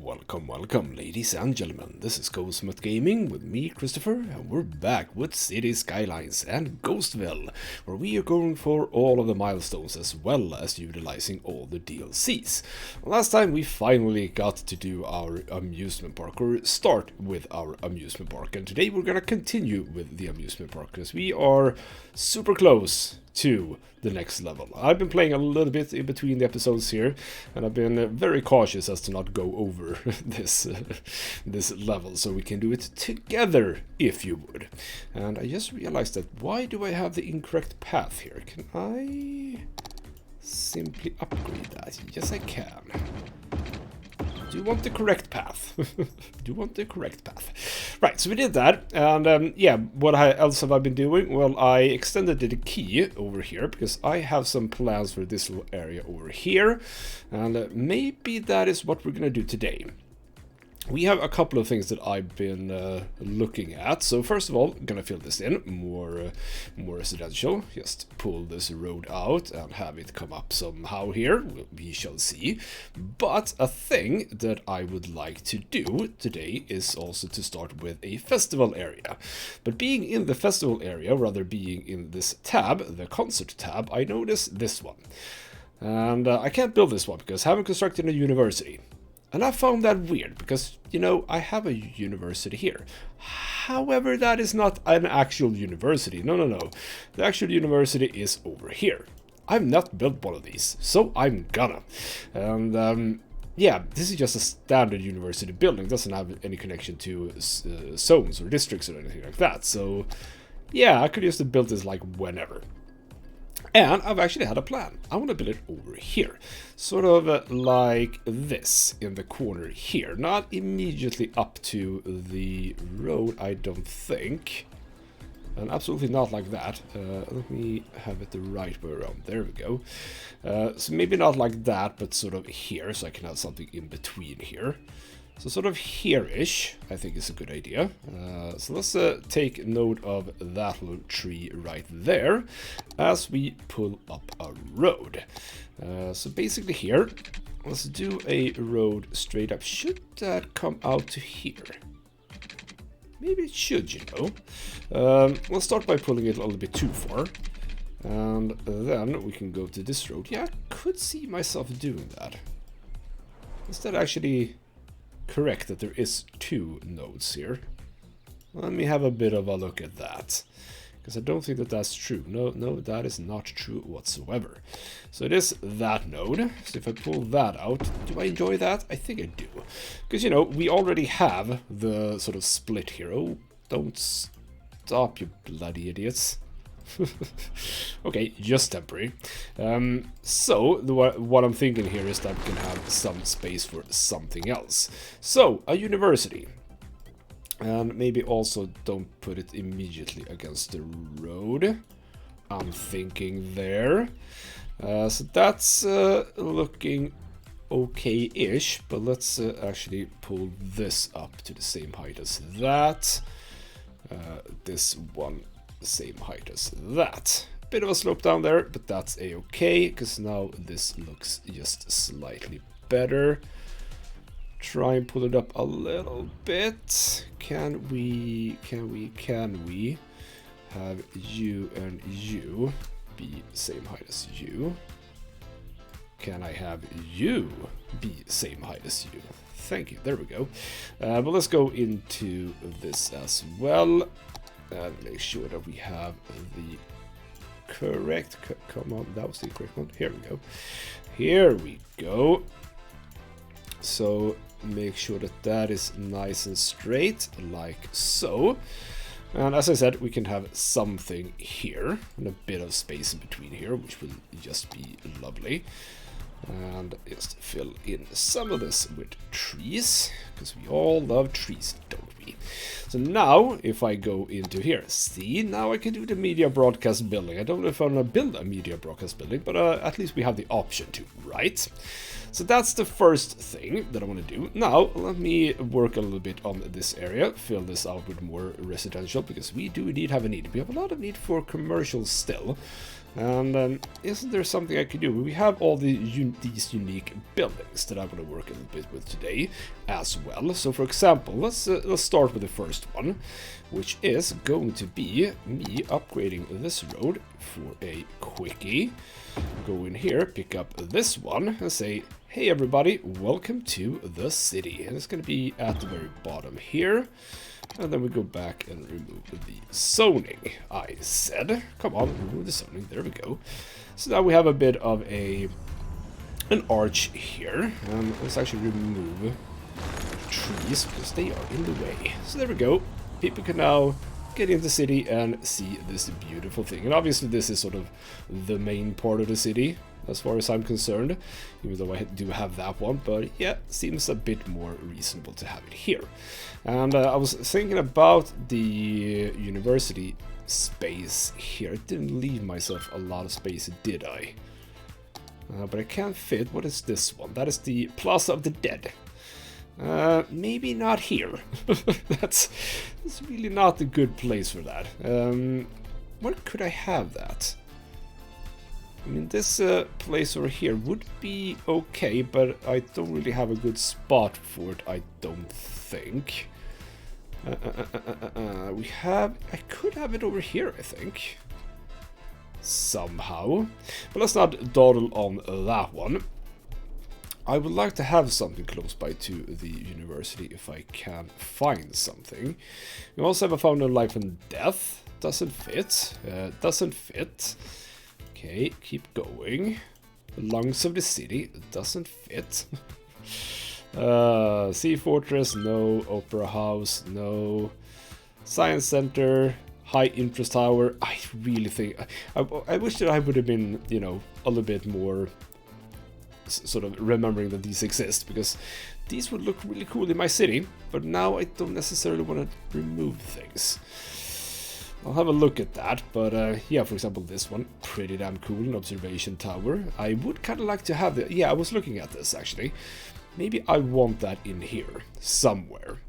Welcome, ladies and gentlemen. This is Amusement Gaming with me, Christopher, and we're back with City Skylines and Ghostville, where we are going for all of the milestones as well as utilizing all the DLCs. Last time we finally got to do our amusement park, or start with our amusement park, and today we're gonna continue with the amusement park because we are super close to the next level. I've been playing a little bit in between the episodes here, and I've been very cautious as to not go over this level, so we can do it together, if you would. And I just realized that why do I have the incorrect path here? Can I simply upgrade that? Yes, I can. Do you want the correct path? Do you want the correct path? Right, so we did that, and yeah, what else have I been doing? Well, I extended the key over here because I have some plans for this little area over here, and maybe that is what we're gonna do today. We have a couple of things that I've been looking at. So first of all, I'm gonna fill this in more residential. Just pull this road out and have it come up somehow here. We shall see. But a thing that I would like to do today is also to start with a festival area. But being in the festival area, rather being in this tab, the concert tab, I noticed this one. And I can't build this one because I haven't constructed a university. And I found that weird because, you know, I have a university here. However, that is not an actual university. No. The actual university is over here. I've not built one of these, so I'm gonna. And yeah, this is just a standard university building. It doesn't have any connection to zones or districts or anything like that. So yeah, I could just build this like whenever. And I've actually had a plan. I want to build it over here. Sort of like this in the corner here. Not immediately up to the road, I don't think. And absolutely not like that. Let me have it the right way around. There we go. So maybe not like that, but sort of here. So I can have something in between here. So sort of here-ish, I think is a good idea. So let's take note of that little tree right there as we pull up a road. So basically here, let's do a road straight up. Should that come out to here? Maybe it should, you know. We'll start by pulling it a little bit too far. And then we can go to this road. Yeah, I could see myself doing that. Is that actually correct that there is two nodes here? Let me have a bit of a look at that, because I don't think that that's true. No, that is not true whatsoever. So it is that node. So if I pull that out, do I enjoy that? I think I do, because, you know, we already have the sort of split here. Oh, don't stop, you bloody idiots. Okay, just temporary. So what I'm thinking here is that we can have some space for something else. So a university, and maybe also don't put it immediately against the road. I'm thinking there. So that's looking okay-ish, but let's actually pull this up to the same height as that. This one same height as that. Bit of a slope down there, but that's a-okay, because now this looks just slightly better. Try and pull it up a little bit. Can we have you and you be same height as you? Can I have you be same height as you? Thank you, there we go. But let's go into this as well. And make sure that we have the correct, come on, that was the correct one. Here we go. Here we go. So make sure that that is nice and straight, like so. And as I said, we can have something here and a bit of space in between here, which will just be lovely. And just fill in some of this with trees, because we all love trees, don't we? So now, if I go into here, see, now I can do the media broadcast building. I don't know if I'm going to build a media broadcast building, but at least we have the option to, right? So that's the first thing that I want to do. Now, let me work a little bit on this area, fill this out with more residential, because we do indeed have a need. We have a lot of need for commercial still. And isn't there something I could do? We have all these unique buildings that I want to work a little bit with today as well. So for example, let's start with the first one, which is going to be me upgrading this road for a quickie. Go in here, pick up this one and say, hey everybody, welcome to the city. And it's going to be at the very bottom here. And then we go back and remove the zoning, I said. Come on, remove the zoning. There we go. So now we have a bit of an arch here. Let's actually remove trees because they are in the way. So there we go. People can now get in the city and see this beautiful thing. And obviously this is sort of the main part of the city, as far as I'm concerned, even though I do have that one, but yeah, seems a bit more reasonable to have it here. And I was thinking about the university space here. I didn't leave myself a lot of space, did I? But I can't fit. What is this one? That is the Plaza of the Dead. Maybe not here. That's really not a good place for that. Where could I have that? I mean, this place over here would be okay, but I don't really have a good spot for it, I don't think. I could have it over here, I think. Somehow. But let's not dawdle on that one. I would like to have something close by to the university if I can find something. We also have a Fountain of Life and Death. Doesn't fit. Doesn't fit. Okay, keep going. Lungs of the City. Doesn't fit. Sea Fortress, no. Opera House, no. Science Center, High Interest Tower. I really think... I wish that I would have been, you know, a little bit more sort of remembering that these exist, because these would look really cool in my city, but now I don't necessarily want to remove things. I'll have a look at that, but yeah, for example, this one, pretty damn cool, an observation tower. I would kind of like to have it. Yeah, I was looking at this, actually. Maybe I want that in here, somewhere.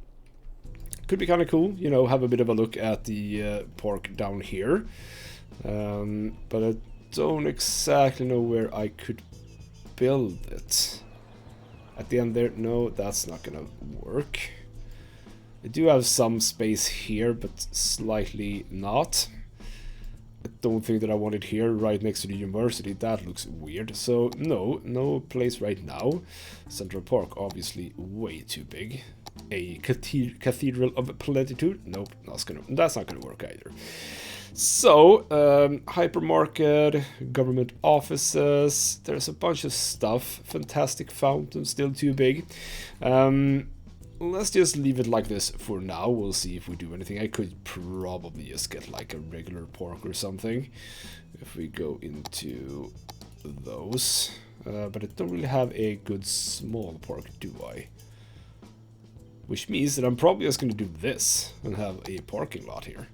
Could be kind of cool, you know, have a bit of a look at the park down here. But I don't exactly know where I could build it. At the end there, no, that's not gonna work. I do have some space here, but slightly not. I don't think that I want it here, right next to the university. That looks weird. So no place right now. Central Park, obviously way too big. A Cathedral of Plenitude? Nope, that's not gonna work either. So, hypermarket, government offices, there's a bunch of stuff. Fantastic Fountain, still too big. Let's just leave it like this for now. We'll see if we do anything. I could probably just get like a regular park or something if we go into those. But I don't really have a good small park, do I? Which means that I'm probably just going to do this and have a parking lot here.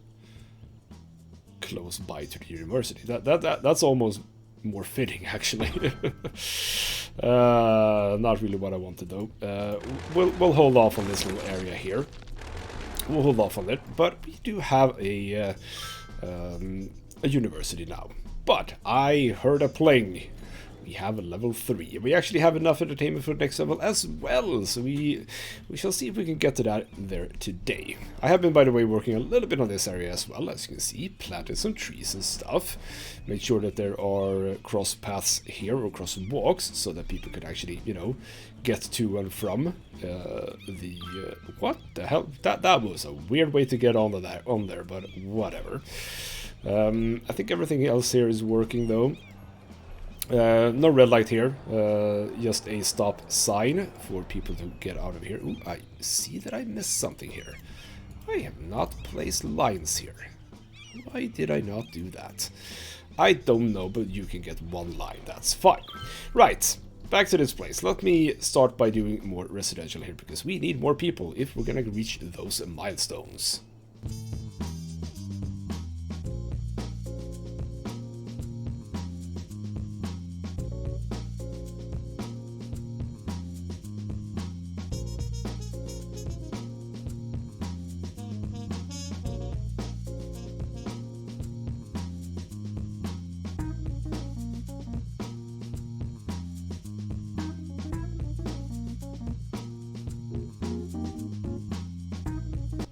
Close by to the university. That's almost more fitting, actually. Not really what I wanted, though. We'll hold off on this little area here. We'll hold off on it, but we do have a university now. But I heard a pling. We have a level 3. We actually have enough entertainment for the next level as well, so we shall see if we can get to that there today. I have been, by the way, working a little bit on this area as well, as you can see, planted some trees and stuff. Make sure that there are cross paths here, or cross walks, so that people can actually, you know, get to and from what the hell? That was a weird way to get on there, but whatever. I think everything else here is working, though. No red light here, just a stop sign for people to get out of here. Ooh, I see that I missed something here. I have not placed lines here. Why did I not do that? I don't know, but you can get one line, that's fine. Right, back to this place. Let me start by doing more residential here, because we need more people if we're gonna reach those milestones.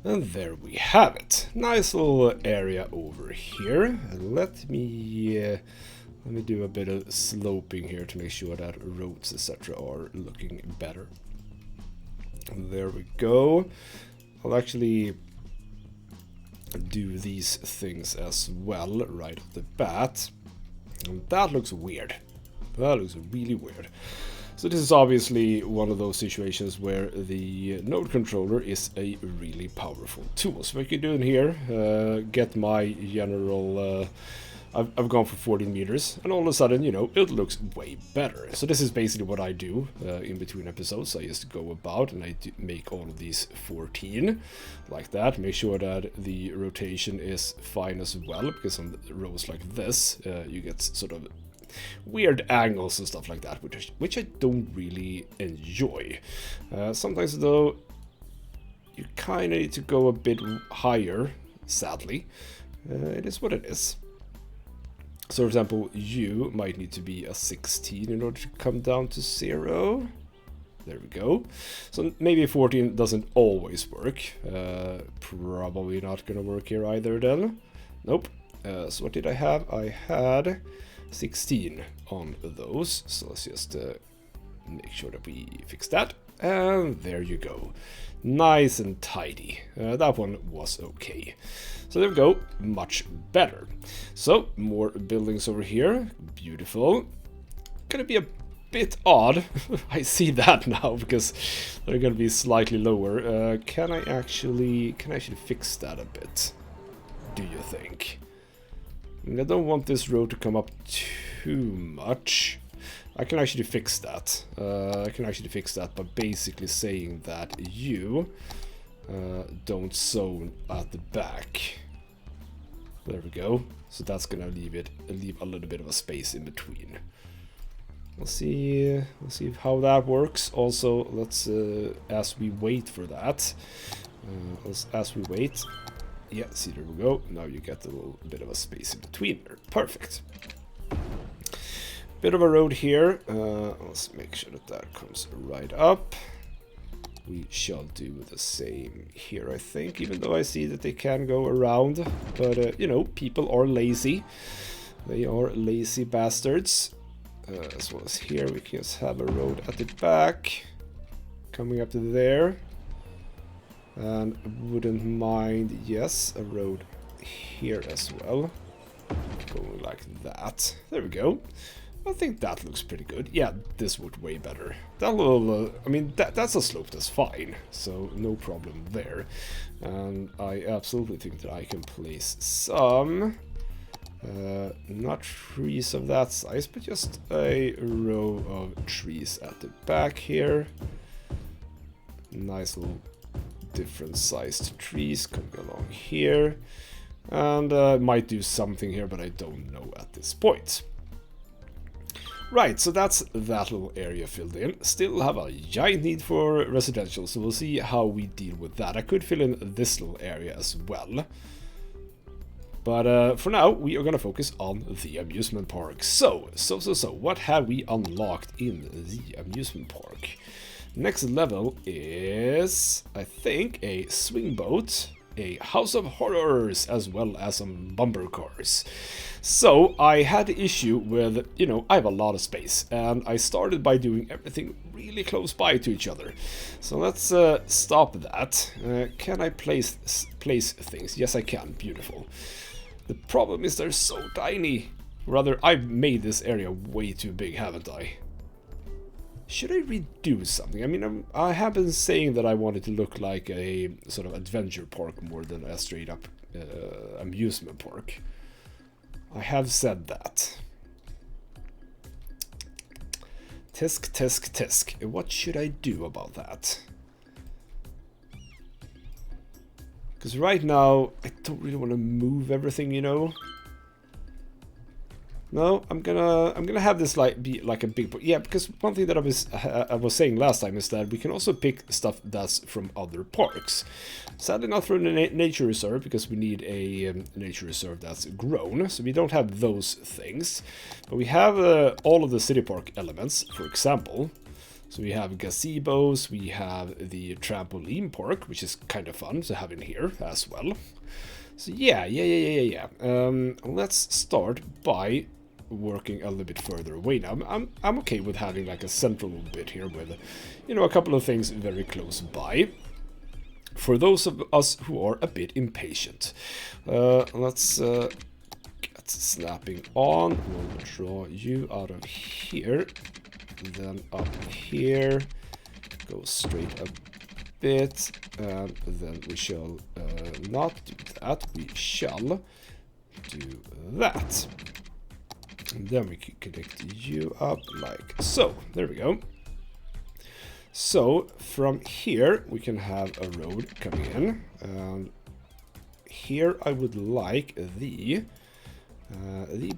And there we have it. Nice little area over here. And let me do a bit of sloping here to make sure that roads, etc. are looking better. And there we go. I'll actually do these things as well right off the bat. And that looks weird. That looks really weird. So this is obviously one of those situations where the node controller is a really powerful tool. So what I can do in here, get my general... I've gone for 14 meters, and all of a sudden, you know, it looks way better. So this is basically what I do in between episodes. I just go about and I make all of these 14 like that. Make sure that the rotation is fine as well, because on rows like this, you get sort of weird angles and stuff like that, which I don't really enjoy. Sometimes, though, you kind of need to go a bit higher, sadly. It is what it is. So, for example, you might need to be a 16 in order to come down to 0. There we go. So maybe 14 doesn't always work. Probably not going to work here either then. Nope. So what did I have? I had 16 on those. So let's just make sure that we fix that. And there you go. Nice and tidy. That one was okay. So there we go. Much better. So more buildings over here. Beautiful. Gonna be a bit odd. I see that now because they're gonna be slightly lower. Can I actually fix that a bit? Do you think? I mean, I don't want this road to come up too much. I can actually fix that. I can actually fix that by basically saying that you don't zone at the back. There we go. So that's gonna leave a little bit of a space in between. Let's see how that works. Also, let's as we wait for that. As we wait. Yeah, see, there we go. Now you get a little bit of a space in between there. Perfect. Bit of a road here. Let's make sure that that comes right up. We shall do the same here, I think, even though I see that they can go around. But, you know, people are lazy. They are lazy bastards. As well as here, we can just have a road at the back. Coming up to there. And wouldn't mind, yes, a road here as well. Going like that. There we go. I think that looks pretty good. Yeah, this would way better. That little, I mean, that's a slope that's fine, so no problem there. And I absolutely think that I can place some, not trees of that size, but just a row of trees at the back here. Nice little different sized trees coming along here. And might do something here, but I don't know at this point. Right, so that's that little area filled in. Still have a giant need for residential, so we'll see how we deal with that. I could fill in this little area as well. But for now, we are going to focus on the amusement park. So, what have we unlocked in the amusement park? Next level is, I think, a swing boat, a house of horrors, as well as some bumper cars. So I had the issue with, you know, I have a lot of space, and I started by doing everything really close by to each other. So let's stop that. Can I place things? Yes, I can. Beautiful. The problem is they're so tiny. Rather, I've made this area way too big, haven't I? Should I redo something? I mean, I have been saying that I want it to look like a sort of adventure park more than a straight up amusement park. I have said that. Tisk, tisk, tisk. What should I do about that? Because right now, I don't really want to move everything, you know? No, I'm gonna have this be like a big... Yeah, because one thing that I was saying last time is that we can also pick stuff that's from other parks. Sadly not from the nature reserve, because we need a nature reserve that's grown, so we don't have those things. But we have all of the city park elements, for example. So we have gazebos, we have the trampoline park, which is kind of fun to have in here as well. So yeah. Let's start by working a little bit further away now. I'm okay with having like a central bit here with, you know, a couple of things very close by. For those of us who are a bit impatient, let's get snapping on. We'll draw you out of here, then up here, go straight a bit, and then we shall not do that. We shall do that. And then we can connect you up like so. There we go. So from here we can have a road coming in, and here I would like the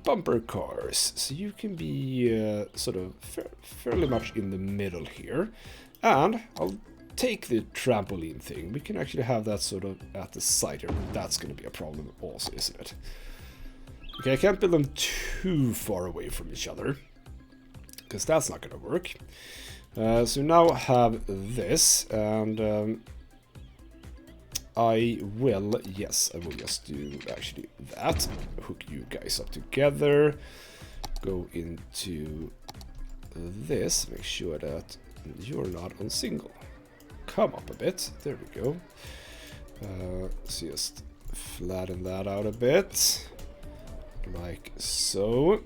bumper cars, so you can be sort of fairly much in the middle here, and I'll take the trampoline thing. We can actually have that sort of at the side here. That's going to be a problem also, isn't it? Okay, I can't build them too far away from each other, because that's not going to work. So now have this, and I will just do actually that. Hook you guys up together. Go into this. Make sure that you're not on single. Come up a bit. There we go. So just flatten that out a bit. Like so.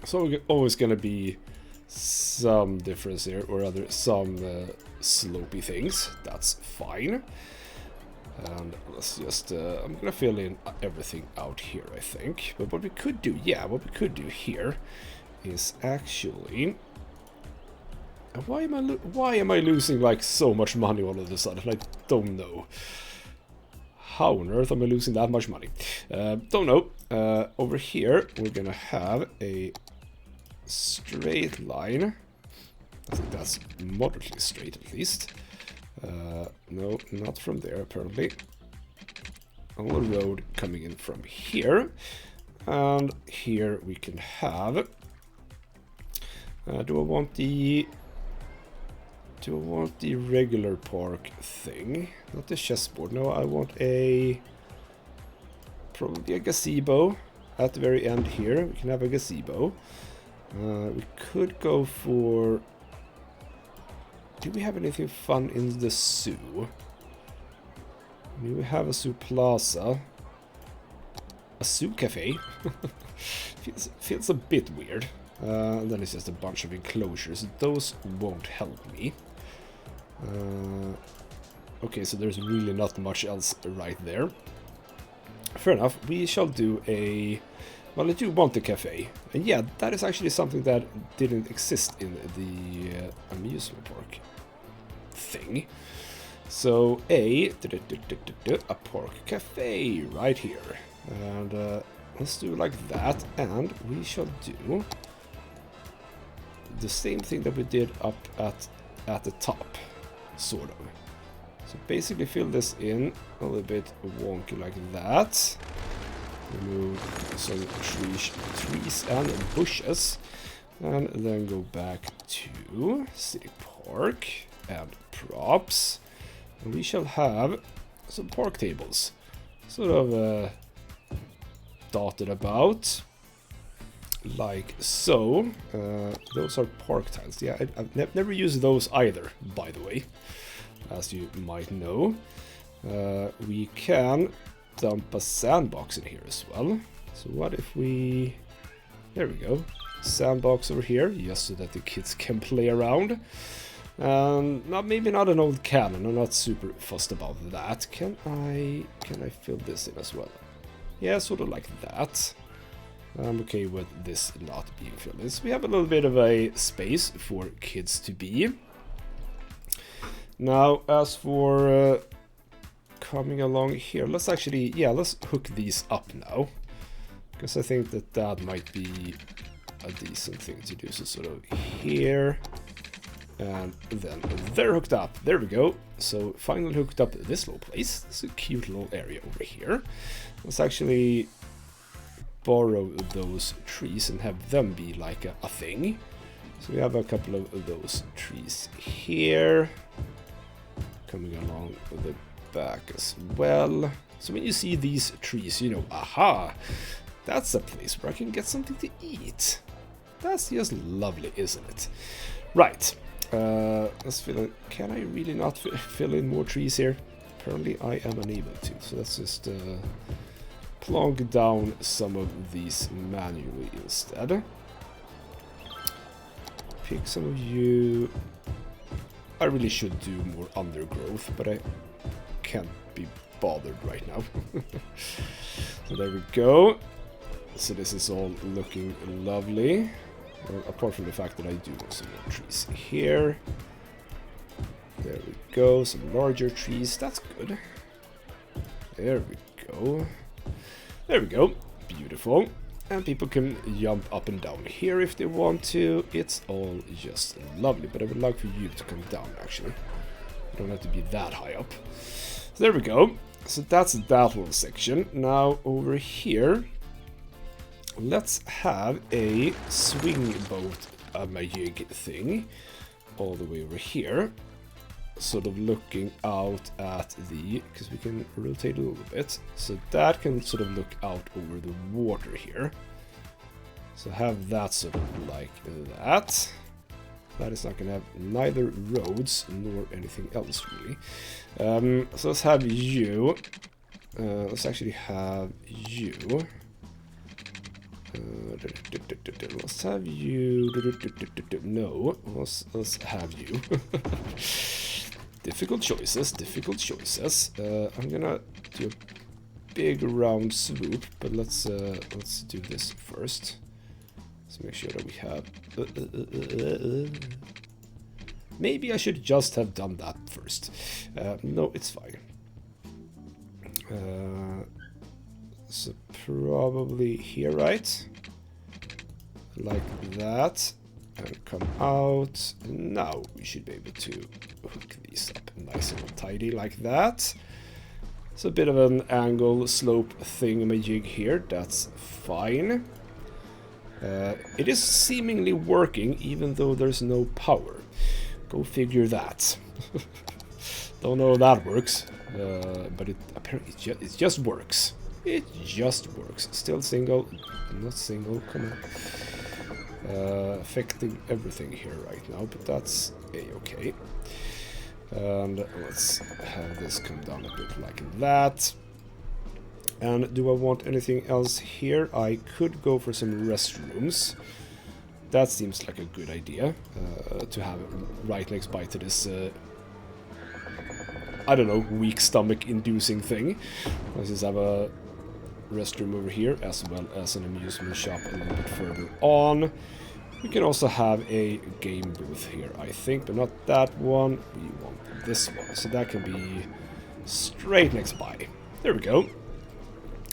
So always going to be some difference here, or rather some slopey things. That's fine. And let's just I'm gonna fill in everything out here, I think. But what we could do, here is actually, why am I losing like so much money all of a sudden? I don't know. How on earth am I losing that much money? Don't know. Over here we're gonna have a straight line. I think that's moderately straight at least. No, not from there apparently. On the road coming in from here, and here we can have. Do I want the regular park thing? Not the chessboard. No, I want probably a gazebo at the very end here. We can have a gazebo. We could go for... Do we have anything fun in the zoo? I mean, we have a zoo plaza. A zoo cafe? feels a bit weird. And then it's just a bunch of enclosures. Those won't help me. Okay, so there's really not much else right there. Fair enough. We shall do a... Well, I do want the cafe. And yeah, that is actually something that didn't exist in the amusement park thing. So a park cafe right here. And let's do like that. And we shall do the same thing that we did up at the top, sort of. So basically fill this in a little bit wonky like that. Remove some trees and bushes, and then go back to City Park and props, and we shall have some park tables sort of dotted about like so. Those are park tiles. Yeah, I've never used those either, by the way, as you might know. We can dump a sandbox in here as well. So what if we... There we go. Sandbox over here, just so that the kids can play around. Maybe not an old cannon. I'm not super fussed about that. Can I fill this in as well? Yeah, sort of like that. I'm okay with this not being filled in. So we have a little bit of a space for kids to be. Now, as for coming along here, let's actually, let's hook these up now, because I think that might be a decent thing to do. So sort of here, and then they're hooked up. There we go. So finally hooked up this little place. It's a cute little area over here. Let's actually borrow those trees and have them be like a thing. So we have a couple of those trees here, coming along the back as well. So when you see these trees, you know, aha, that's a place where I can get something to eat. That's just lovely, isn't it? Right, let's fill in. Can I really not fill in more trees here? Apparently I am unable to, so let's just plonk down some of these manually instead. Pick some of you. I really should do more undergrowth, but I can't be bothered right now. So there we go. So this is all looking lovely. Well, apart from the fact that I do want some more trees here. There we go. Some larger trees. That's good. There we go. There we go. Beautiful. And people can jump up and down here if they want to. It's all just lovely. But I would like for you to come down, actually. You don't have to be that high up. So there we go. So that's that whole section. Now over here, let's have a swing boat majig thing all the way over here. Sort of looking out at the, because we can rotate a little bit, so that can sort of look out over the water here. So have that sort of like that. That is not going to have neither roads nor anything else really. So let's have you. Let's actually have you. Let's have you. No, let's have you. Difficult choices, difficult choices. I'm gonna do a big round swoop, but let's do this first. Let's make sure that we have. Maybe I should just have done that first. No, it's fine. So probably here, right? Like that. And come out. Now we should be able to hook these up nice and tidy like that. It's a bit of an angle slope thingamajig here. That's fine. It is seemingly working even though there's no power. Go figure that. Don't know how that works, but it apparently it just works. It just works. Still single, not single. Come on. Affecting everything here right now, but that's a-okay. And let's have this come down a bit like that. And do I want anything else here? I could go for some restrooms. That seems like a good idea, to have right next by to this, I don't know, weak stomach inducing thing. Let's just have a restroom over here, as well as an amusement shop a little bit further on. We can also have a game booth here, I think, but not that one. We want this one, so that can be straight next by. There we go.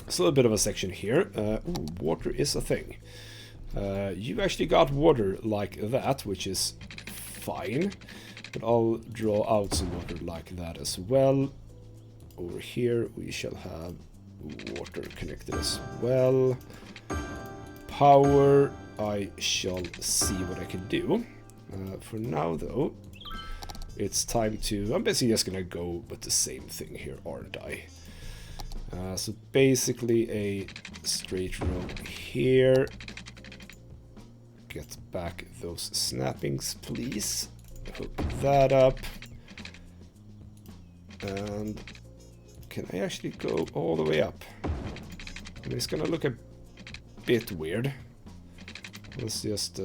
It's a little bit of a section here. Ooh, water is a thing. You actually got water like that, which is fine. But I'll draw out some water like that as well. Over here we shall have water connected as well. Power, I shall see what I can do. For now though, it's time to... I'm basically just gonna go with the same thing here, aren't I? So basically a straight road here. Get back those snappings, please. Hook that up. And can I actually go all the way up? I mean, it's gonna look a bit weird. Let's just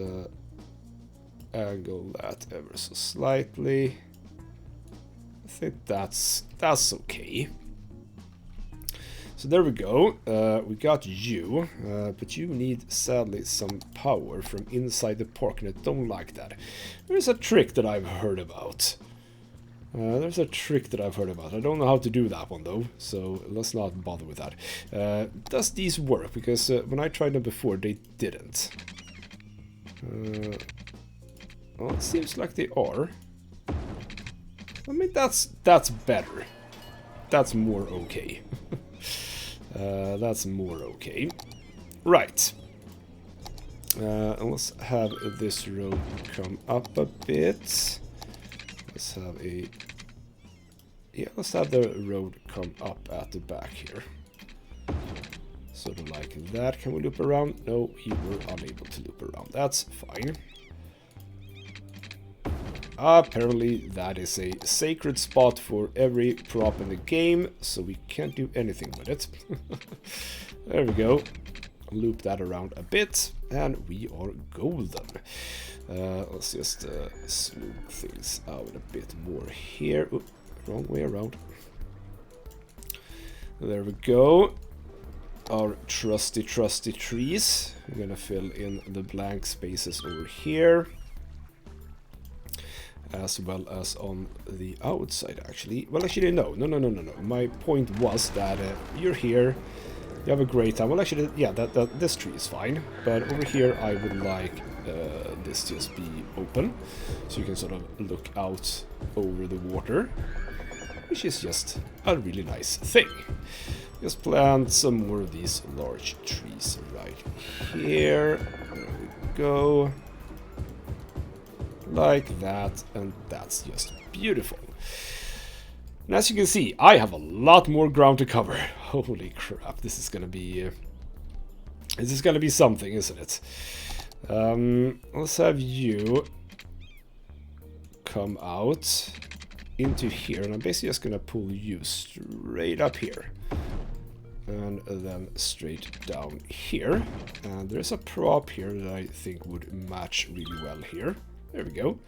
angle that ever so slightly. I think that's okay. So there we go. We got you, but you need sadly some power from inside the park, and I don't like that. There's a trick that I've heard about. I don't know how to do that one though, so let's not bother with that. Does these work? Because when I tried them before, they didn't. Well, it seems like they are. I mean, that's better. That's more okay. That's more okay. Right. And let's have this road come up a bit. Let's have a... Yeah, let's have the road come up at the back here. Sort of like that. Can we loop around? No, you were unable to loop around. That's fine. Apparently that is a sacred spot for every prop in the game, so we can't do anything with it. There we go. Loop that around a bit, and we are golden. Let's just smooth things out a bit more here. Oop, wrong way around. There we go. Our trusty trees. We're gonna fill in the blank spaces over here, as well as on the outside, actually. Well, actually, no. My point was that you're here, you have a great time. Well, actually, yeah, this tree is fine, but over here I would like this to just be open, so you can sort of look out over the water, which is just a really nice thing. Just plant some more of these large trees right here. There we go. Like that, and that's just beautiful. And as you can see, I have a lot more ground to cover. Holy crap, this is gonna be something, isn't it? Let's have you come out into here, and I'm basically just gonna pull you straight up here. And then straight down here. And there's a prop here that I think would match really well here. There we go.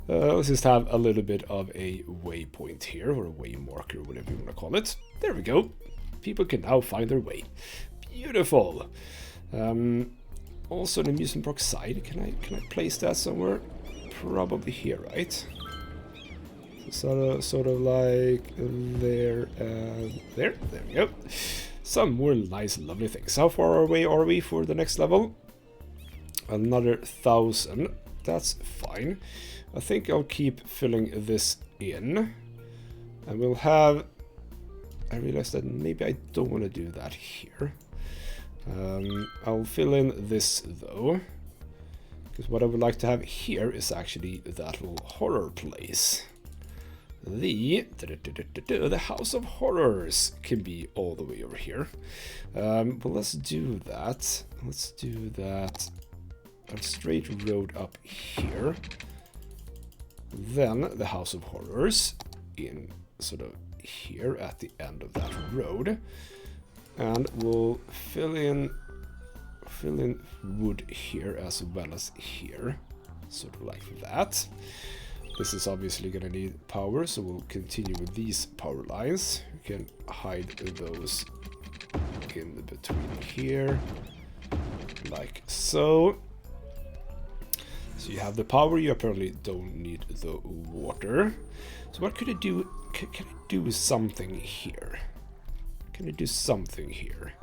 Let's just have a little bit of a waypoint here, or a way marker, whatever you want to call it. There we go. People can now find their way. Beautiful. Also an amusement park side. Can I place that somewhere? Probably here, right? Sort of like there and there. There we go. Some more nice, lovely things. How far away are we for the next level? Another 1,000. That's fine. I think I'll keep filling this in. And we'll have... I realized that maybe I don't want to do that here. I'll fill in this, though. Because what I would like to have here is actually that little horror place. The House of Horrors can be all the way over here. But let's do that. Let's do that. A straight road up here. Then the House of Horrors in sort of here at the end of that road. And we'll fill in wood here as well as here. Sort of like that. This is obviously going to need power, so we'll continue with these power lines. We can hide those in the between here, like so. So you have the power, you apparently don't need the water. So what could I do? Can I do something here? Can I do something here?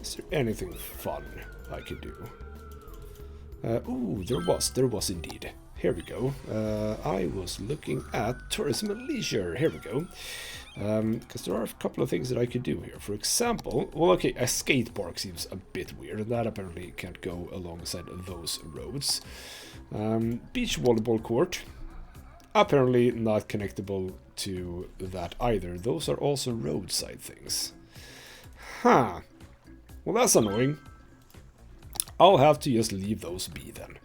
Is there anything fun I could do? Ooh, there was indeed. Here we go. I was looking at tourism and leisure. Here we go. Because there are a couple of things that I could do here. For example, well, okay, a skate park seems a bit weird, and that apparently can't go alongside those roads. Beach volleyball court. Apparently not connectable to that either. Those are also roadside things. Huh. Well, that's annoying. I'll have to just leave those be then.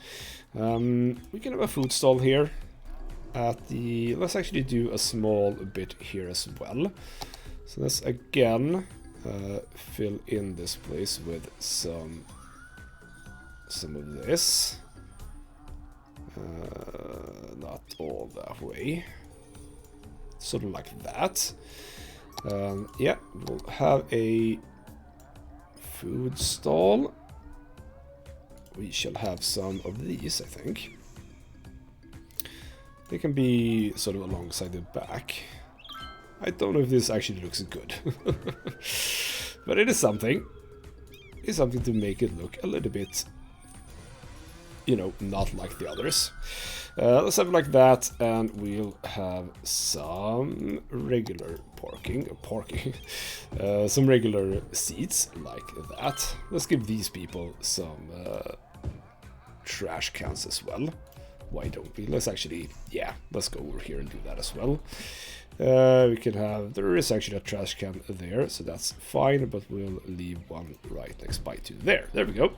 We can have a food stall here. At the... Let's actually do a small bit here as well. So let's again fill in this place with some of this. Not all that way. Sort of like that. Yeah, we'll have a food stall. We shall have some of these, I think. They can be sort of alongside the back. I don't know if this actually looks good. But it is something. It's something to make it look a little bit you know, not like the others. Let's have it like that, and we'll have some regular parking, some regular seats like that. Let's give these people some trash cans as well. Why don't we? Let's actually, yeah, let's go over here and do that as well. We can have, there is actually a trash can there, so that's fine, but we'll leave one right next by to there. There we go.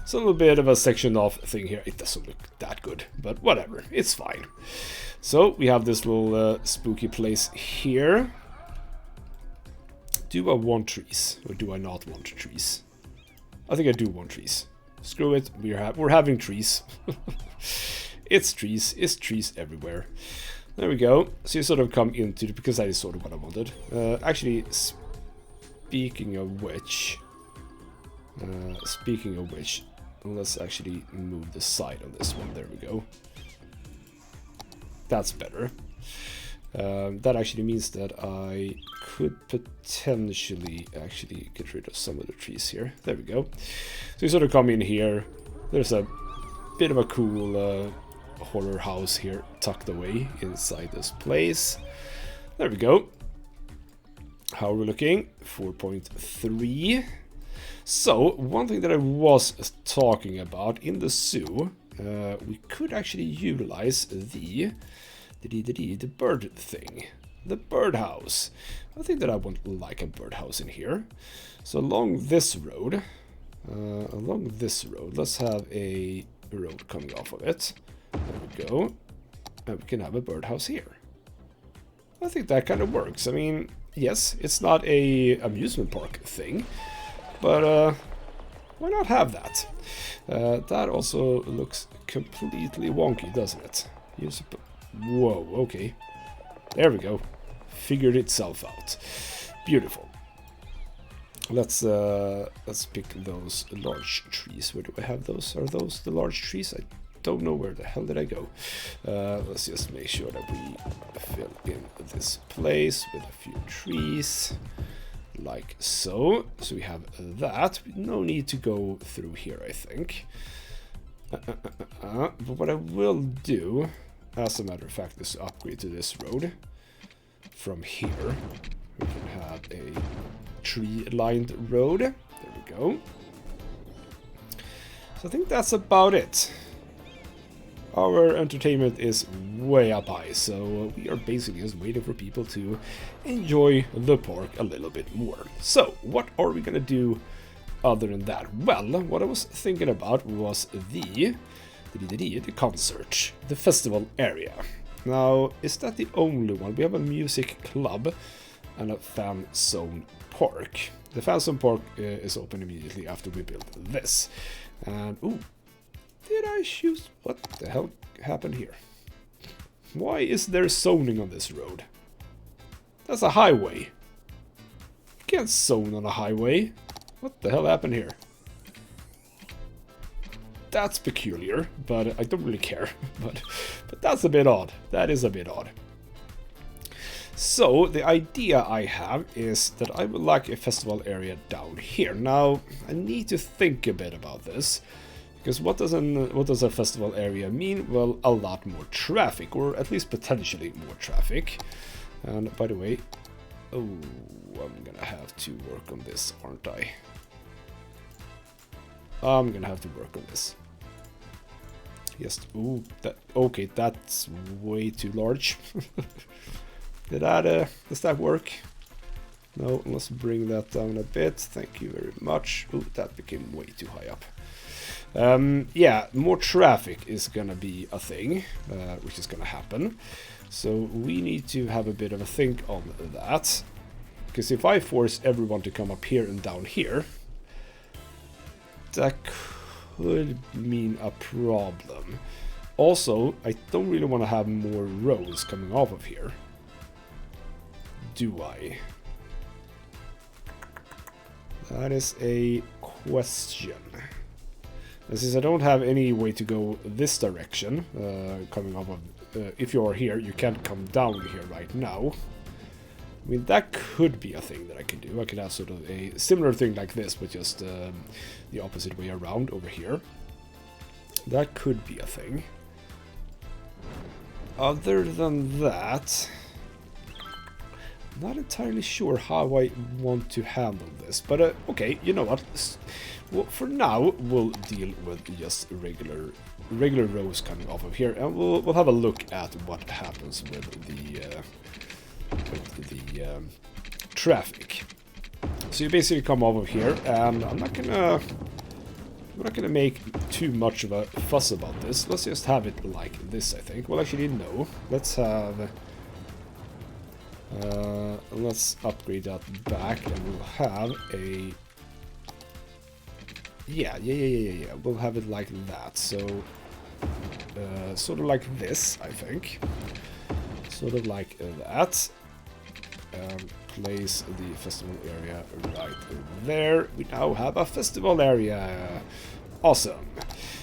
It's a little bit of a sectioned off thing here. It doesn't look that good, but whatever, it's fine. So we have this little spooky place here. Do I want trees, or do I not want trees? I think I do want trees. Screw it, we're having trees. It's trees everywhere. There we go. So you sort of come into, because that is sort of what I wanted. Actually, speaking of which, let's actually move the side on this one. There we go. That's better. That actually means that I could potentially actually get rid of some of the trees here. There we go. So you sort of come in here. There's a bit of a cool horror house here tucked away inside this place. There we go. How are we looking? 4.3. So, one thing that I was talking about in the zoo, we could actually utilize the bird thing. The birdhouse. I think that I would like a birdhouse in here. So along this road, let's have a road coming off of it. There we go. And we can have a birdhouse here. I think that kind of works. I mean, yes, it's not a amusement park thing, but why not have that? That also looks completely wonky, doesn't it? Whoa, okay. There we go. Figured itself out. Beautiful. Let's pick those large trees. Where do I have those? Are those the large trees? I don't know where the hell did I go. Let's just make sure that we fill in this place with a few trees. Like so. So we have that. No need to go through here, I think. But what I will do, as a matter of fact, is upgrade to this road. From here, we can have a tree-lined road. There we go. So I think that's about it. Our entertainment is way up high, so we are basically just waiting for people to enjoy the park a little bit more. So, what are we gonna do other than that? Well, what I was thinking about was the concert, the festival area. Now, is that the only one? We have a music club and a fan zone park. The fan zone park is open immediately after we build this. And, ooh, did I choose? What the hell happened here? Why is there zoning on this road? That's a highway. You can't zone on a highway. What the hell happened here? That's peculiar, but I don't really care. But that's a bit odd. That is a bit odd. So the idea I have is that I would like a festival area down here. Now I need to think a bit about this, because what does a festival area mean? Well, a lot more traffic, or at least potentially more traffic. And by the way, oh, I'm gonna have to work on this, aren't I? I'm gonna have to work on this. Yes, ooh, okay, that's way too large. Does that work? No, let's bring that down a bit. Thank you very much. Ooh, that became way too high up. Yeah, more traffic is gonna be a thing, which is gonna happen. So we need to have a bit of a think on that. Because if I force everyone to come up here and down here, that could mean a problem. Also, I don't really want to have more roads coming off of here. Do I? That is a question. And since I don't have any way to go this direction, coming off of, if you are here, you can't come down here right now. I mean, that could be a thing that I can do. I could have sort of a similar thing like this, but just the opposite way around over here. That could be a thing. Other than that, not entirely sure how I want to handle this, but okay, you know what? Well, for now, we'll deal with just regular rows coming off of here, and we'll have a look at what happens with the traffic. So you basically come over here, and I'm not gonna make too much of a fuss about this. Let's just have it like this, I think. Well, actually, no. Let's have. Let's upgrade that back, and we'll have a. Yeah. We'll have it like that. So, sort of like this, I think. Sort of like that. Place the festival area right there. We now have a festival area. Awesome.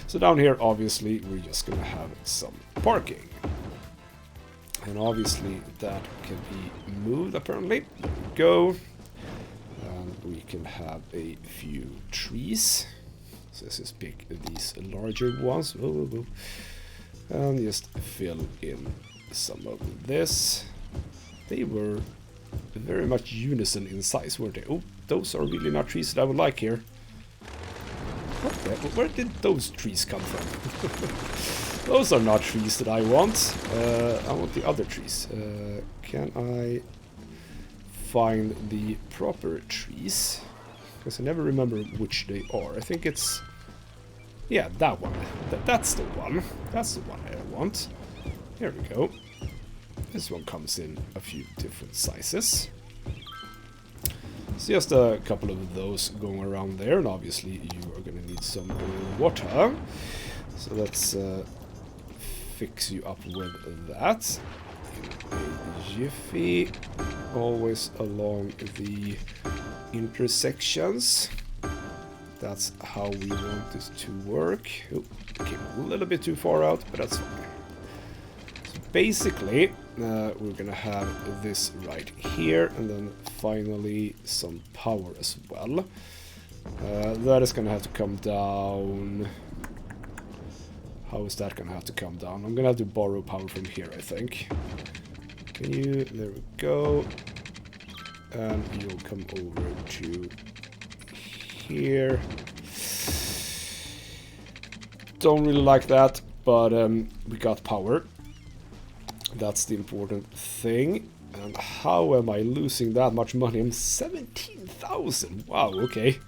So down here, obviously, we're just gonna have some parking. And obviously that can be moved, apparently. There we go. And we can have a few trees. So let's just pick these larger ones. And just fill in some of this. They were very much unison in size, weren't they? Oh, those are really not trees that I would like here. Where did those trees come from? Those are not trees that I want. I want the other trees. Can I find the proper trees? Because I never remember which they are. I think it's... Yeah, that one. That's the one. That's the one I want. Here we go. This one comes in a few different sizes. It's just a couple of those going around there, and obviously you are going to need some water. So let's fix you up with that. In a jiffy. Always along the intersections. That's how we want this to work. Oh, came a little bit too far out, but that's fine. So basically, we're gonna have this right here, and then finally some power as well. That is gonna have to come down. How is that gonna have to come down? I'm gonna have to borrow power from here, I think. Can you? There we go. And you'll come over to here. Don't really like that, but we got power. That's the important thing. And how am I losing that much money? I'm 17,000. Wow, okay.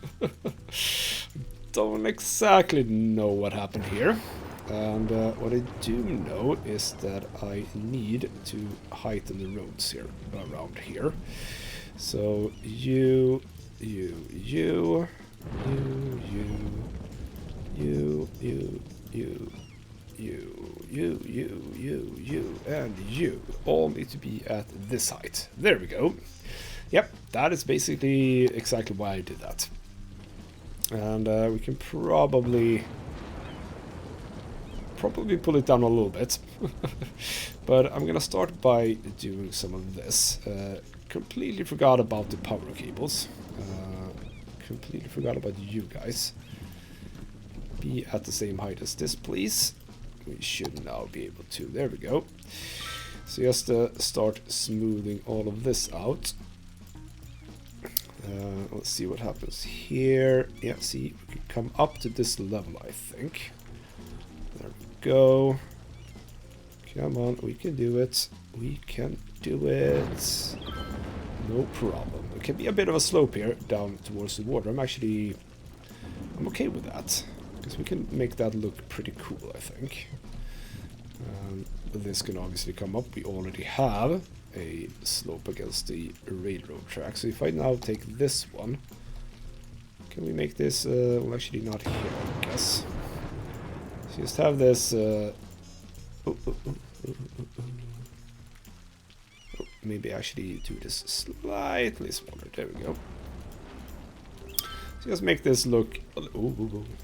Don't exactly know what happened here. And what I do know is that I need to heighten the roads here, around here. So you, and you all need to be at this height. There we go. Yep, that is basically exactly why I did that. And we can probably pull it down a little bit. But I'm gonna start by doing some of this. Completely forgot about the power cables. Completely forgot about you guys. Be at the same height as this, please. We should now be able to. There we go. So just start smoothing all of this out. Let's see what happens here. Yeah, see, we can come up to this level, I think. There we go. Come on, we can do it. We can do it. No problem. It can be a bit of a slope here down towards the water. I'm okay with that. Because we can make that look pretty cool, I think. This can obviously come up. We already have a slope against the railroad track. So if I now take this one, can we make this, well, actually not here, I guess. So just have this, maybe actually do this slightly smaller. There we go. So just make this look,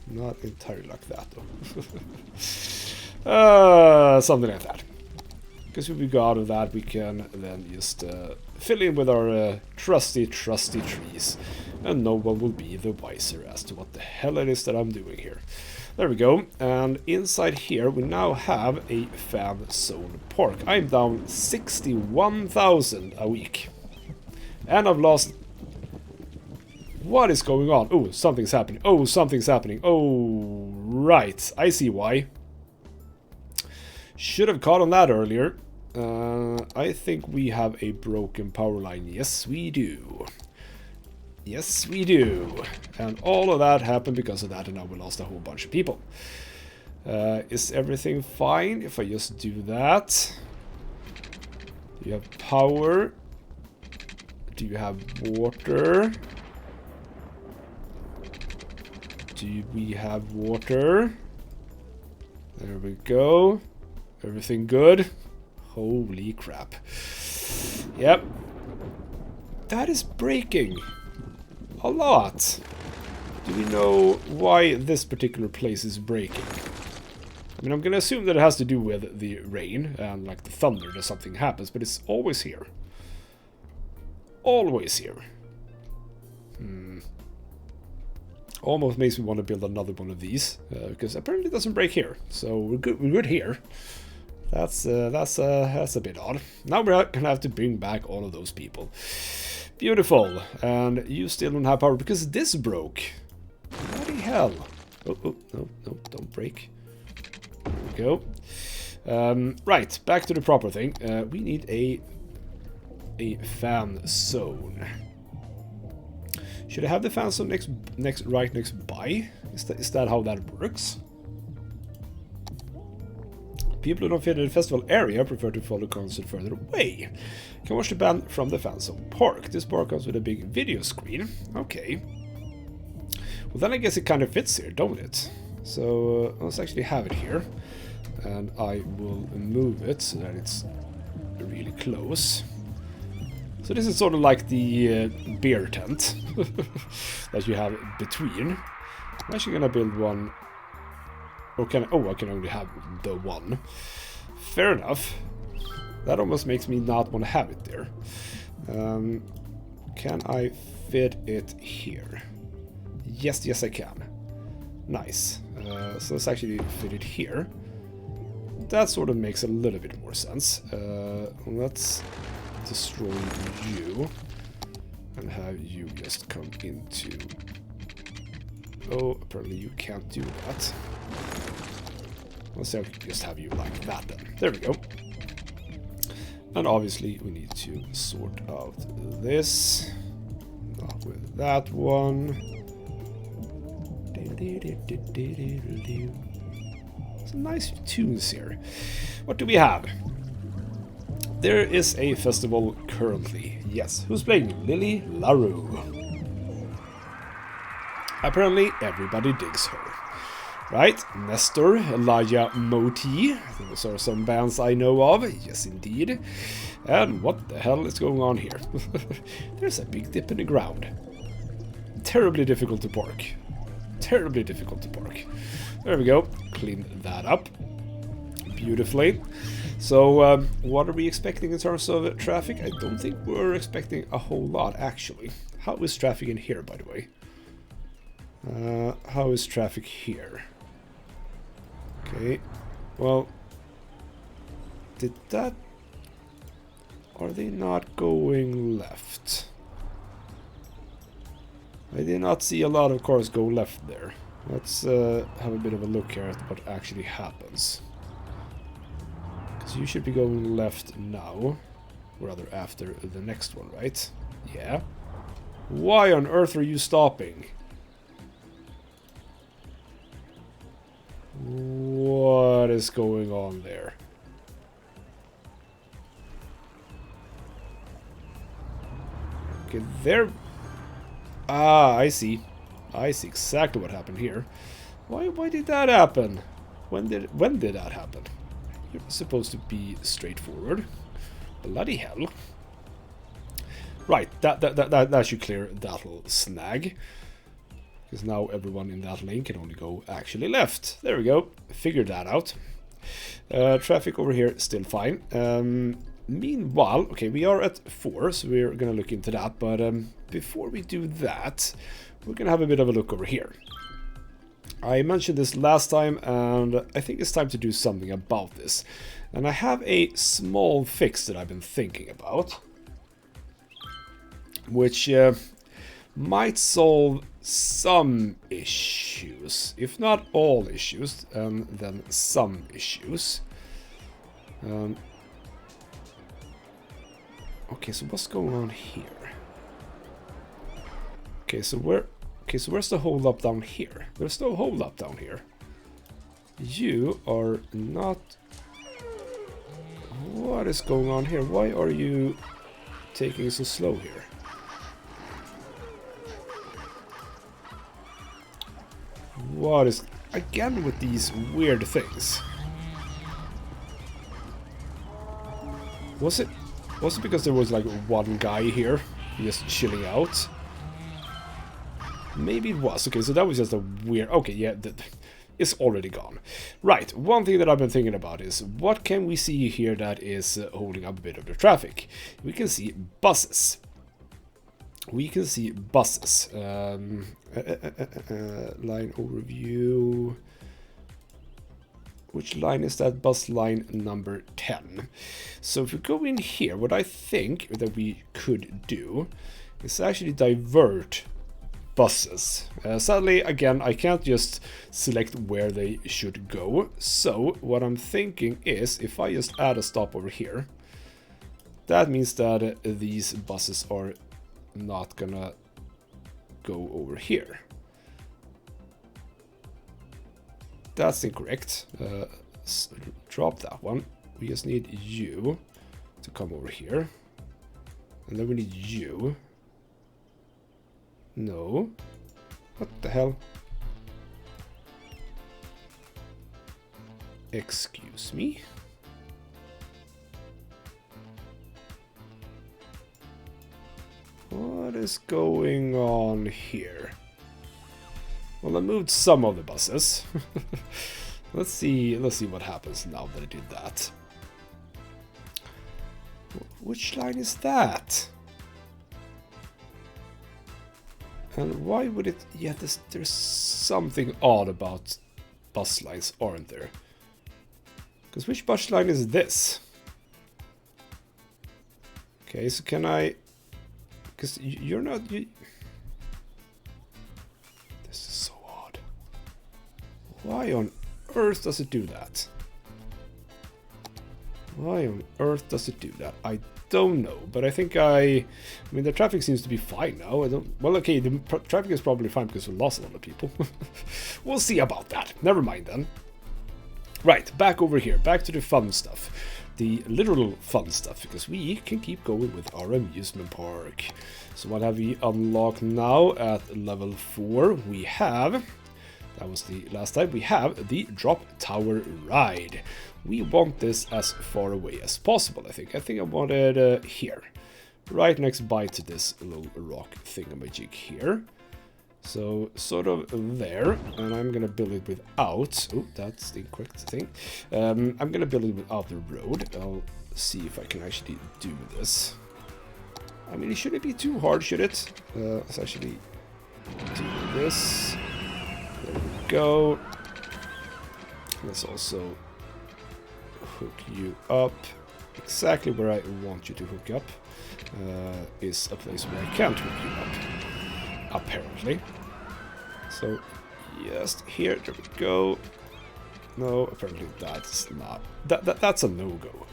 not entirely like that though. Something like that. Because if we go out of that, we can then just fill in with our trusty trees, and no one will be the wiser as to what the hell it is that I'm doing here. There we go. And inside here we now have a fan zone park. I'm down 61,000 a week. And I've lost... What is going on? Oh, something's happening. Oh, something's happening. Oh, right. I see why. Should have caught on that earlier. I think we have a broken power line. Yes, we do. Yes, we do. And all of that happened because of that, and now we lost a whole bunch of people. Is everything fine if I just do that? Do you have power? Do you have water? Do we have water? There we go. Everything good? Holy crap. Yep. That is breaking a lot. Do we know why this particular place is breaking? I mean, I'm gonna assume that it has to do with the rain and like the thunder that something happens, but it's always here. Always here. Almost makes me want to build another one of these, because apparently it doesn't break here. So we're good here. That's a bit odd. Now we're gonna have to bring back all of those people. Beautiful. And you still don't have power because this broke. Bloody hell. Oh, no, don't break. There we go. Right, back to the proper thing. We need a fan zone. Should I have the fan zone right next by? Is that how that works? People who don't fit in the festival area prefer to follow the concert further away. Can watch the band from the fan zone park. This park comes with a big video screen. Okay. Well, then I guess it kind of fits here, don't it? So let's actually have it here. And I will move it so that it's really close. So this is sort of like the beer tent that you have between. I'm actually gonna build one. Or can I? Oh, I can only have the one. Fair enough. That almost makes me not want to have it there. Can I fit it here? Yes, I can. Nice. So let's actually fit it here. That sort of makes a little bit more sense. Let's destroy you and have you just come into... Oh, apparently you can't do that. Let's say I could just have you like that then. There we go. And obviously we need to sort out this. Not with that one. Some nice tunes here. What do we have? There is a festival currently. Yes, who's playing? Lily LaRue. Apparently everybody digs her. Right, Nestor, Elijah Moti. Those are some bands I know of. Yes, indeed. And what the hell is going on here? There's a big dip in the ground. Terribly difficult to park. Terribly difficult to park. There we go. Clean that up. Beautifully. So, what are we expecting in terms of traffic? I don't think we're expecting a whole lot, actually. How is traffic in here, by the way? How is traffic here? Okay. Well, did that... Are they not going left? I did not see a lot of cars go left there. Let's have a bit of a look here at what actually happens. Because you should be going left now. Or rather after the next one, right? Yeah. Why on earth are you stopping? What is going on there? Okay, there... Ah, I see. I see exactly what happened here. Why did that happen? When did that happen? It was supposed to be straightforward. Bloody hell. Right, that should clear that little snag. Because now everyone in that lane can only go actually left. There we go. Figured that out. Traffic over here still fine. Meanwhile, okay, we are at 4, so we're gonna look into that. But before we do that, we're gonna have a bit of a look over here. I mentioned this last time, and I think it's time to do something about this. And I have a small fix that I've been thinking about, which might solve some issues, if not all issues, then some issues. Okay, so what's going on here? Okay, so where's the hold up down here? There's no hold up down here. You are not... What is going on here? Why are you taking so slow here? What is... Again with these weird things. Was it because there was like one guy here just chilling out? Maybe it was. Okay, so that was just a weird... Okay, yeah, it's already gone. Right, one thing that I've been thinking about is what can we see here that is holding up a bit of the traffic? We can see buses. We can see buses. Line overview. Which line is that? Bus line number 10. So if we go in here, what I think that we could do is actually divert buses. Sadly, again, I can't just select where they should go. So what I'm thinking is if I just add a stop over here, that means that these buses are not gonna go over here. That's incorrect. Drop that one. We just need you to come over here. And then we need you. No. What the hell? Excuse me? What is going on here? Well, I moved some of the buses. Let's see what happens now that I did that. Which line is that? And why would it... Yeah, there's something odd about bus lines, aren't there? Because which bus line is this? Okay, so can I... Because you're not... This is so odd. Why on earth does it do that? Why on earth does it do that? I don't know, but I think I mean, the traffic seems to be fine now. Well, okay, the traffic is probably fine because we lost a lot of people. We'll see about that. Never mind then. Right, back over here. Back to the fun stuff. The literal fun stuff, because we can keep going with our amusement park. So what have we unlocked now at level 4? We have... That was the last time. We have the Drop Tower Ride. We want this as far away as possible, I think. I think I want it here. Right next by to this little rock thingamajig here. So, sort of there. And I'm going to build it without... Oh, that's the incorrect thing. I'm going to build it without the road. I'll see if I can actually do this. I mean, it shouldn't be too hard, should it? Let's actually do this. There we go. Let's also hook you up. Exactly where I want you to hook up is a place where I can't hook you up, apparently. So, just here, there we go. No, apparently that's not. That's a no-go.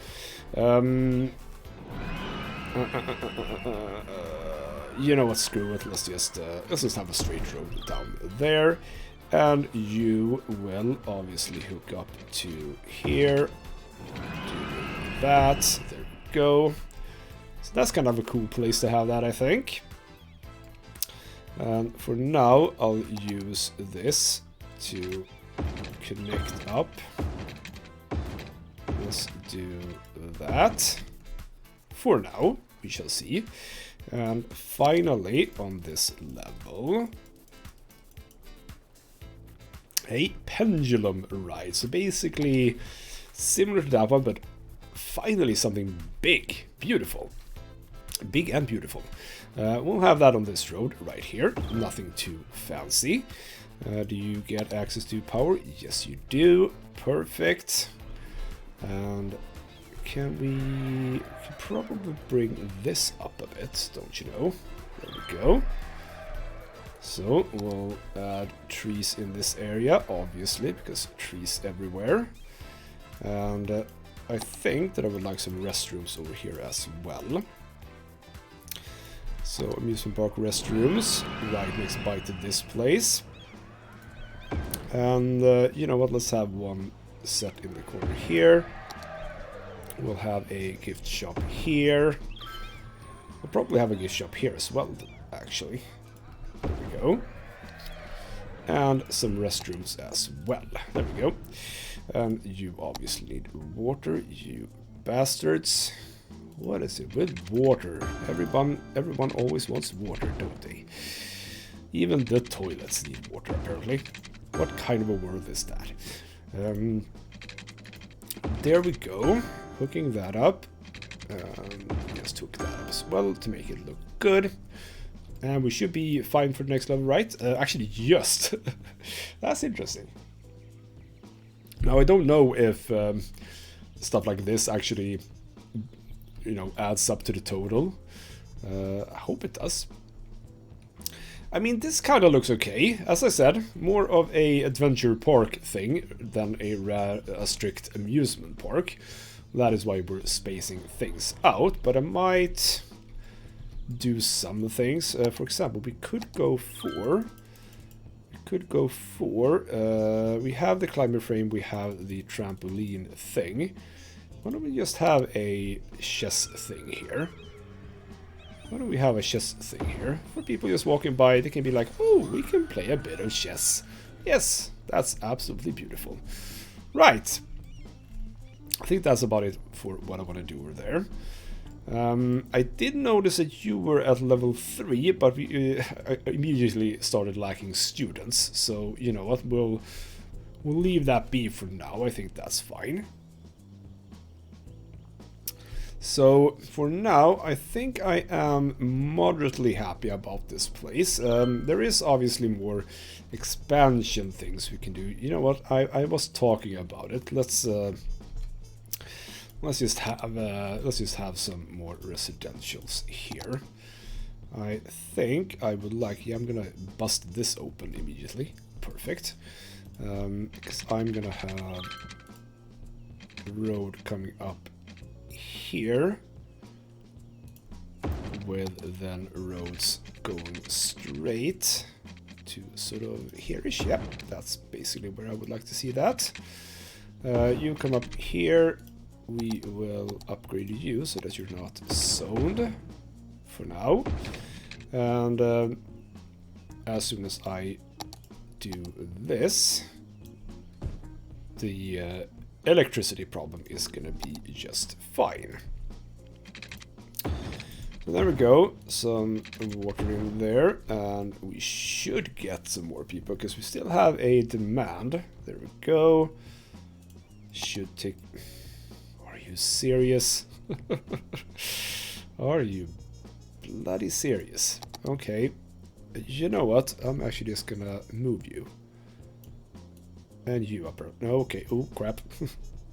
You know what? Screw it. Let's just have a straight road down there. And you will obviously hook up to here. Do that. There we go. So that's kind of a cool place to have that, I think. And for now, I'll use this to connect up. Let's do that. For now, we shall see. And finally, on this level... a pendulum ride. So basically similar to that one, but finally something big, beautiful. Big and beautiful. We'll have that on this road right here. Nothing too fancy. Do you get access to power? Yes, you do. Perfect. And we can probably bring this up a bit, don't you know? There we go. So we'll add trees in this area, obviously, because trees everywhere. And I think that I would like some restrooms over here as well. So amusement park restrooms right next by to this place. And you know what, let's have one set in the corner here. We'll have a gift shop here. We'll probably have a gift shop here as well, actually. There we go. And some restrooms as well. There we go. And you obviously need water, you bastards. What is it with water? Everyone always wants water, don't they? Even the toilets need water, apparently. What kind of a world is that? There we go. Hooking that up. Just hook that up as well to make it look good. And we should be fine for the next level, right? Actually, just. That's interesting. Now, I don't know if stuff like this actually, you know, adds up to the total. I hope it does. I mean, this kind of looks okay. As I said, more of a adventure park thing than a strict amusement park. That is why we're spacing things out. But I might do some things. For example, we could go for... we have the climber frame, we have the trampoline thing. Why don't we just have a chess thing here? Why don't we have a chess thing here? For people just walking by, they can be like, oh, we can play a bit of chess. Yes, that's absolutely beautiful. Right. I think that's about it for what I want to do over there. I did notice that you were at level 3, but we immediately started lacking students. So, you know what, we'll leave that be for now. I think that's fine. So, for now, I think I am moderately happy about this place. There is obviously more expansion things we can do. You know what, I was talking about it. Let's just have some more residentials here. I think I would like... yeah, I'm gonna bust this open immediately. Perfect. Because I'm gonna have a road coming up here, with then roads going straight to sort of here-ish. Yep, that's basically where I would like to see that. You come up here. We will upgrade you so that you're not zoned for now. And as soon as I do this, the electricity problem is gonna be just fine. So there we go, some water in there, and we should get some more people because we still have a demand. There we go. Should take... Are you serious? Are you bloody serious? Okay. You know what? I'm actually just gonna move you. And you up. No, okay. Oh, crap.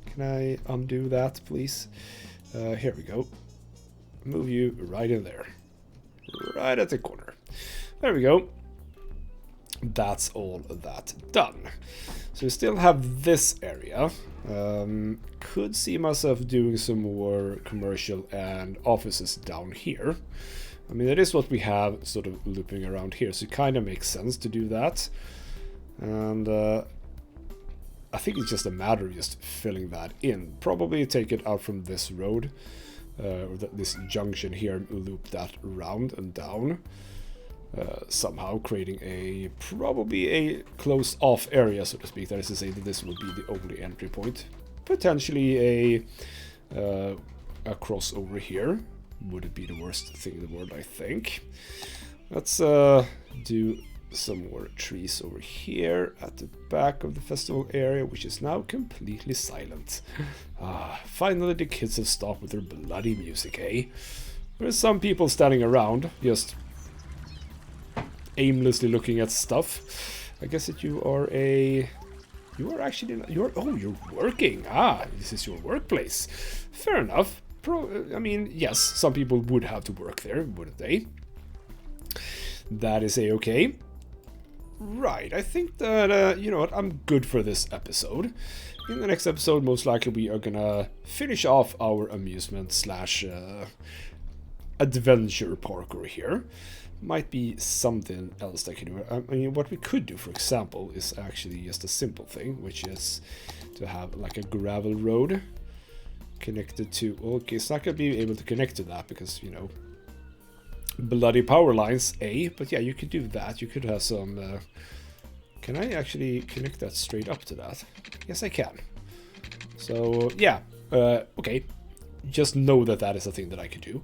Can I undo that, please? Here we go. Move you right in there. Right at the corner. There we go. That's all that done. So we still have this area. Could see myself doing some more commercial and offices down here. I mean, that is what we have sort of looping around here, so it kind of makes sense to do that. And I think it's just a matter of just filling that in. Probably take it out from this road, or this junction here, loop that round and down. Somehow creating probably a closed off area, so to speak. That is to say that this will be the only entry point. Potentially a crossover here. Wouldn't be the worst thing in the world, I think. Let's do some more trees over here at the back of the festival area, which is now completely silent. Finally the kids have stopped with their bloody music, eh? There's some people standing around, just aimlessly looking at stuff. I guess that you are a... You are actually... You're working. Ah, this is your workplace. Fair enough. I mean, yes, some people would have to work there, wouldn't they? That is a-okay. Right, I think that, you know what, I'm good for this episode. In the next episode, most likely we are gonna finish off our amusement slash adventure parkour here. Might be something else that I can do. I mean, what we could do, for example, is actually just a simple thing, which is to have like a gravel road connected to... Okay, it's not gonna be able to connect to that because, you know, bloody power lines, but yeah, you could do that. You could have some... can I actually connect that straight up to that? Yes, I can. So, yeah. Okay. Just know that that is a thing that I could do.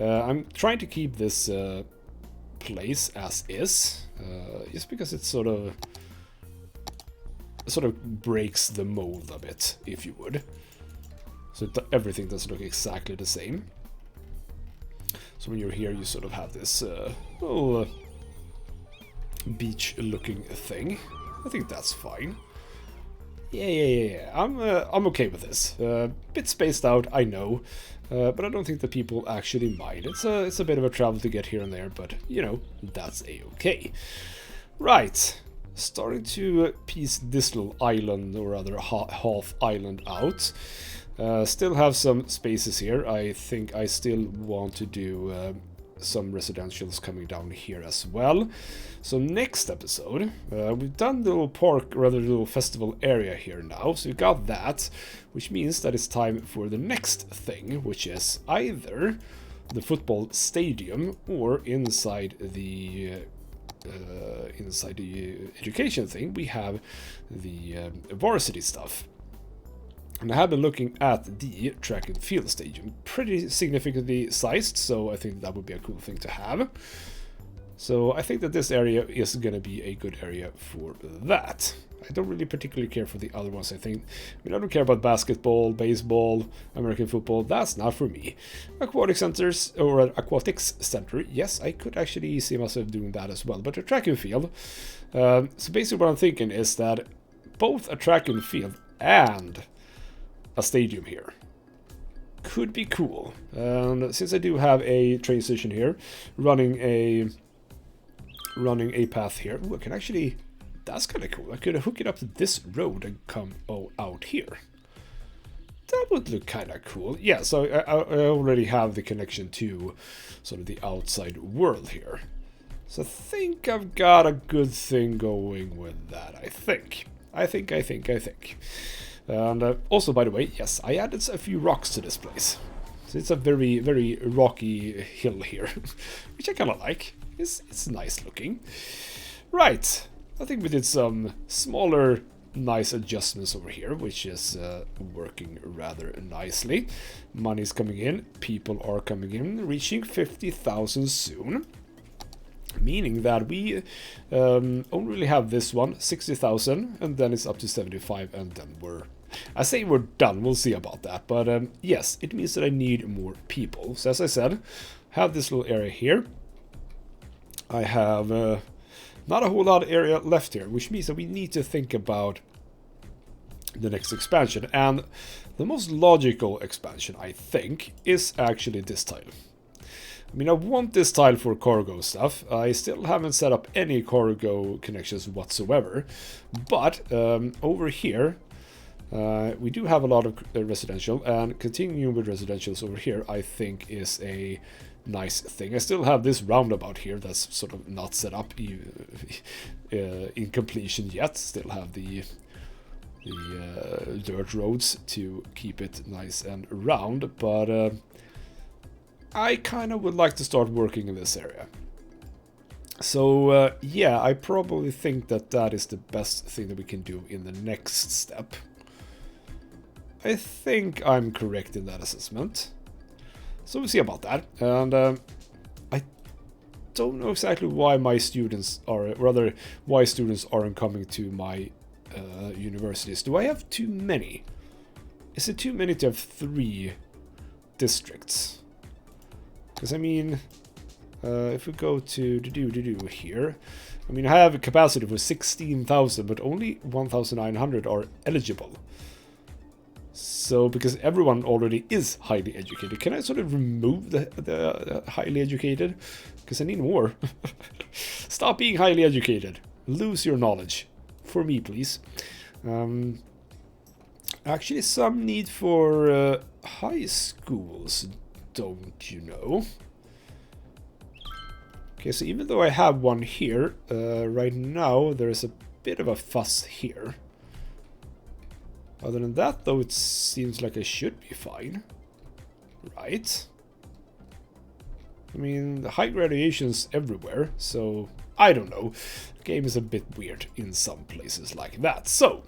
I'm trying to keep this place as is. Just because it sort of breaks the mold a bit, if you would. So everything doesn't look exactly the same. So when you're here, you sort of have this little beach-looking thing. I think that's fine. Yeah. I'm okay with this. Bit spaced out, I know, but I don't think that people actually mind. It's a bit of a travel to get here and there, but you know, that's a-okay. Right, starting to piece this little island, or rather half island, out. Still have some spaces here. I think I still want to do some residentials coming down here as well. So next episode, we've done the little park, rather the little festival area here now. So we got that, which means that it's time for the next thing, which is either the football stadium or inside the education thing, we have the varsity stuff. And I have been looking at the track and field stadium, pretty significantly sized, so I think that would be a cool thing to have. So I think that this area is going to be a good area for that. I don't really particularly care for the other ones, I think. I mean, I don't care about basketball, baseball, American football, that's not for me. Aquatic centers, or an aquatics center, yes, I could actually see myself doing that as well. But a track and field, so basically what I'm thinking is that both a track and field and a stadium here could be cool. And since I do have a train station here, running a path here, ooh, I can actually, that's kind of cool. I could hook it up to this road and come out here. That would look kind of cool. Yeah, so I already have the connection to sort of the outside world here. So I think I've got a good thing going with that, I think. I think. And also, by the way, yes, I added a few rocks to this place. So it's a very, very rocky hill here, which I kind of like. It's nice looking. Right, I think we did some smaller, nice adjustments over here, which is working rather nicely. Money's coming in, people are coming in, reaching 50,000 soon. Meaning that we only really have this one, 60,000, and then it's up to 75, and then I say we're done, we'll see about that. But yes, it means that I need more people. So as I said, have this little area here. I have not a whole lot of area left here, which means that we need to think about the next expansion. And the most logical expansion, I think, is actually this tile. I mean, I want this tile for cargo stuff. I still haven't set up any cargo connections whatsoever. But over here, we do have a lot of residential, and continuing with residentials over here, I think is a nice thing. I still have this roundabout here that's sort of not set up in completion yet. Still have the dirt roads to keep it nice and round, but I kind of would like to start working in this area. So yeah, I probably think that that is the best thing that we can do in the next step. I think I'm correct in that assessment. So we'll see about that. And I don't know exactly why my students are, rather why students aren't coming to my universities. Do I have too many? Is it too many to have 3 districts? Because I mean, if we go to here, I mean, I have a capacity for 16,000, but only 1,900 are eligible. So, because everyone already is highly educated, can I sort of remove the highly educated? Because I need more. Stop being highly educated. Lose your knowledge. For me, please. Actually, some need for high schools, don't you know? Okay, so even though I have one here, right now there is a bit of a fuss here. Other than that, though, it seems like I should be fine. Right? I mean, the high graduation's everywhere, so I don't know. The game is a bit weird in some places like that. So,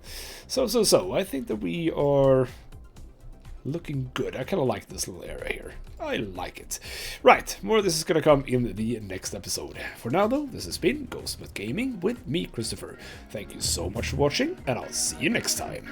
I think that we are looking good. I kind of like this little area here. I like it. Right, more of this is going to come in the next episode. For now, though, this has been Ghostmith Gaming with me, Christopher. Thank you so much for watching, and I'll see you next time.